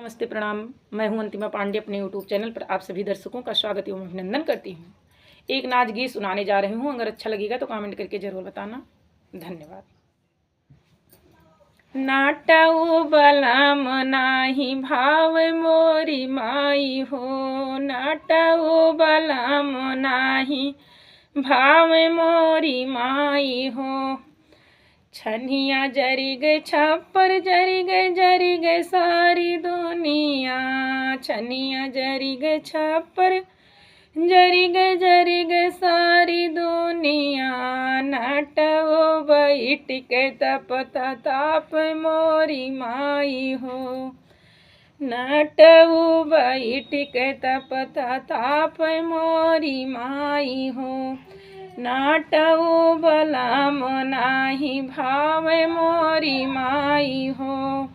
नमस्ते प्रणाम। मैं हूं अंतिमा पांडे। अपने यूट्यूब चैनल पर आप सभी दर्शकों का स्वागत एवं अभिनंदन करती हूं। एक नाच गीत सुनाने जा रही हूं, अगर अच्छा लगेगा तो कमेंट करके जरूर बताना। धन्यवाद। नाटऊ बलम नाही भाव मोरी माई हो, नाटऊ बलम नाही भाव मोरी माई हो। छनिया जरी गए छप्पर जरी गए सारी दुनिया, छनिया जरी गए छप्पर जरी गए सारी दुनिया। नाटो बैठ के तपता ताप मोरी माई हो, नाटो बैठ के तपता ताप मोरी माई हो। नाटऊ बलम नाही भाव मोरी माई हो।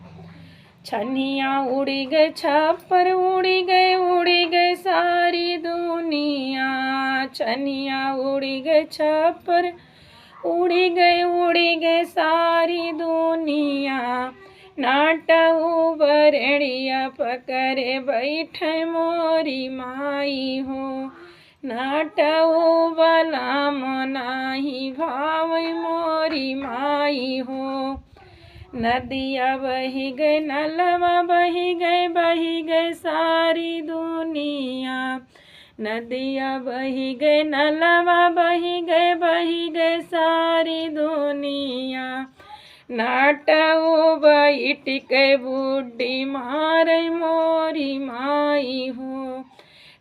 छनिया उड़ी गए छप्पर उड़ी गए सारी दुनिया, छनिया उड़ी गए छप्पर उड़ी गए सारी दुनिया। नाटऊ बरेड़िया पकड़े बैठे मोरी माई हो, नाटऊ बलम नाही भाव मोरी माई हो। नदिया बही गए नलवा बही गए सारी दुनिया, नदिया बही गए नलवा बही गए सारी दुनिया। नाटऊ बैठ के बूढ़ी मारे मोरी माई हो,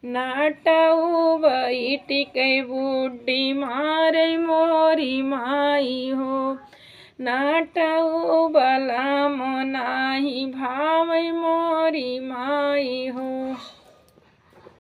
नाटऊ बैठ के बूढ़ी मारे मोरी माई हो। नाटऊ बलम नाही भाव मोरी माई हो।